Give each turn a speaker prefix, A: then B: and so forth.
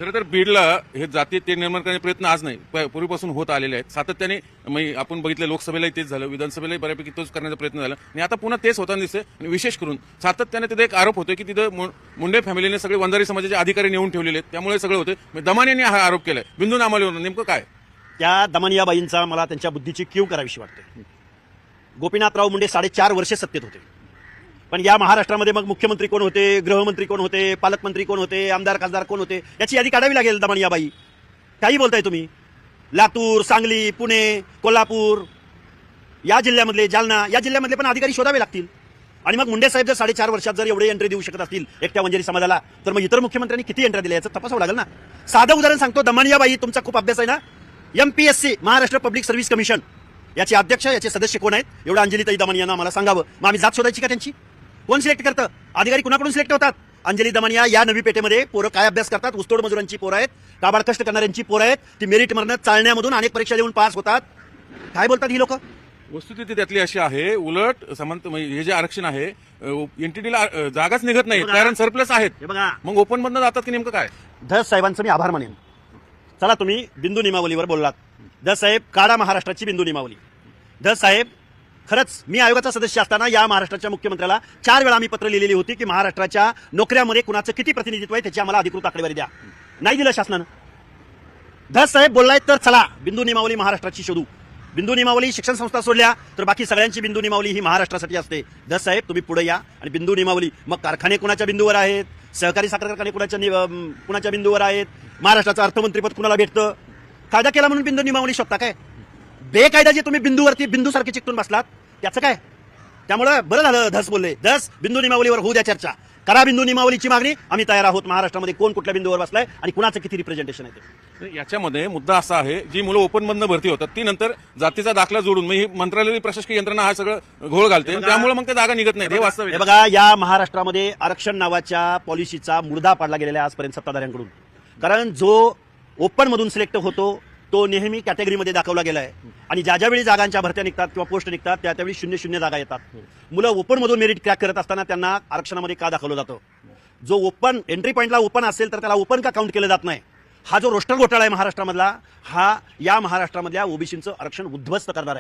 A: खरं तर बीडला हे जाती ते निर्माण करण्याचे प्रयत्न आज नाही, पूर्वीपासून होत आलेले आहेत. सातत्याने आपण बघितलं, लोकसभेलाही तेच झालं, विधानसभेलाही बऱ्यापैकी तोच करण्याचा प्रयत्न झाला आणि आता पुन्हा तेच होताना दिसतंय. आणि विशेष करून सातत्याने तिथे एक आरोप होतोय की तिथं मुंडे फॅमिलीने सगळे वंजारी समाजाचे अधिकारी नेऊन ठेवलेले आहेत, त्यामुळे सगळं होतं. दमाने यांनी हा आरोप केलाय बिंदू नामावलीवर. नेमकं काय?
B: त्या दमनियाबाईंचा मला त्यांच्या बुद्धीची कीव करावीशी वाटते. गोपीनाथराव मुंडे 4.5 वर्षे सत्तेत होते, पण या महाराष्ट्रामध्ये मग मुख्यमंत्री कोण होते, गृहमंत्री कोण होते, पालकमंत्री कोण होते, आमदार खासदार कोण होते, याची यादी काढावी लागेल. दमनियाबाई काही बोलताय तुम्ही? लातूर, सांगली, पुणे, कोल्हापूर या जिल्ह्यामधले, जालना या जिल्ह्यामधले पण अधिकारी शोधावे लागतील. आणि मग मुंडे साहेब जर 4.5 वर्षात जर एवढे एंट्री देऊ शकत असतील एकट्या वंजारी समाजाला, तर मग इतर मुख्यमंत्र्यांनी किती एंट्री दिल्या याचं तपासावं लागेल ना. साधं उदाहरण सांगतो. दमनियाबाई, तुमचा खूप अभ्यास आहे ना. MPSC Maharashtra public service commission याचे अध्यक्ष, याचे सदस्य कोण आहेत एवढं अंजलीताई दमनियांना मला सांगावं. मग आम्ही जात शोधायची का त्यांची? कोण सिलेक्ट करतं? अधिकारी कुणाकडून सिलेक्ट होतात? अंजली दमनिया या नवी पेठेमध्ये पोरं काय अभ्यास करतात? ऊसतोड मजुरांची पोरं आहेत, काबाड कष्ट करणाऱ्यांची पोरं आहेत. ती मेरिट मधनं चालण्यामधून अनेक परीक्षा देऊन पास होतात. काय बोलतात ही लोक?
A: वस्तुस्थिती त्यातली अशी आहे, उलट हे जे आरक्षण आहे, एनटीटीला जागाच निघत नाही, कारण सरप्लस आहेत.
B: हे बघा,
A: मग ओपन मधनं जातात की नेमकं काय?
B: धस साहेबांचं मी आभार मानेन. चला, तुम्ही बिंदू नियमावलीवर बोललात. धस साहेब, काढा महाराष्ट्राची बिंदू नियमावली. धस साहेब, खरंच मी आयोगाचा सदस्य असताना या महाराष्ट्राच्या मुख्यमंत्र्याला 4 वेळा मी पत्र लिहिलेली होती की महाराष्ट्राच्या नोकऱ्यामध्ये कुणाचं किती प्रतिनिधित्व आहे त्याची आम्हाला अधिकृत आकडेवारी द्या. नाही दिलं शासनानं. धस साहेब बोललाय तर चला बिंदू नियमावली महाराष्ट्राची शोधू. बिंदू नियमावली शिक्षण संस्था सोडल्या तर बाकी सगळ्यांची बिंदू नियमावली ही महाराष्ट्रासाठी असते. धस साहेब, तुम्ही पुढे या आणि बिंदू नियमावली. मग कारखाने कुणाच्या बिंदूवर आहेत, सहकारी साखर कारखाने कुणाच्या बिंदूवर आहेत, महाराष्ट्राचं अर्थमंत्रीपद कुणाला भेटतं, कायदा केला म्हणून बिंदू नियमावली शोधता काय? बेकायदा जे तुम्ही बिंदूवरती बिंदूसारखे चिकटून बसलात त्याचं काय? त्यामुळे बरं झालं धस बोलले. धस, बिंदू नियमावलीवर होऊ द्या चर्चा, करा बिंदू नियमावलीची मागणी. आम्ही तयार आहोत. महाराष्ट्रामध्ये कोण कुठल्या बिंदूवर बसलाय आणि कुणाचं किती रिप्रेझेंटेशन आहे
A: याच्यामध्ये मुद्दा असा आहे, जी मुलं ओपन मधनं भरती होतात ती नंतर जातीचा दाखला जोडून ही मंत्रालय प्रशासकीय यंत्रणा हा सगळं घोळ घालते, त्यामुळे मग ते जागा निघत नाही. हे वास्तव आहे.
B: बघा, या महाराष्ट्रामध्ये आरक्षण नावाच्या पॉलिसीचा मुर्दा पाडला गेलेला आहे आजपर्यंत सत्ताधाऱ्यांकडून. कारण जो ओपन मधून सिलेक्ट होतो तो नेहमी कॅटेगरीमध्ये दाखवला गेला आहे आणि ज्या ज्यावेळी जागांच्या भरत्या निघतात किंवा पोस्ट निघतात त्यावेळी 0-0 जागा येतात. मुलं ओपन मधून मेरिट क्रॅक करत असताना त्यांना आरक्षणामध्ये का दाखवलं जातं? जो ओपन एंट्री पॉईंटला ओपन असेल तर त्याला ओपन का काउंट केलं जात नाही? हा जो रोस्टर घोटाळा आहे महाराष्ट्रामधला, हा या महाराष्ट्रामधल्या ओबीसीचं आरक्षण उद्ध्वस्त करणार आहे.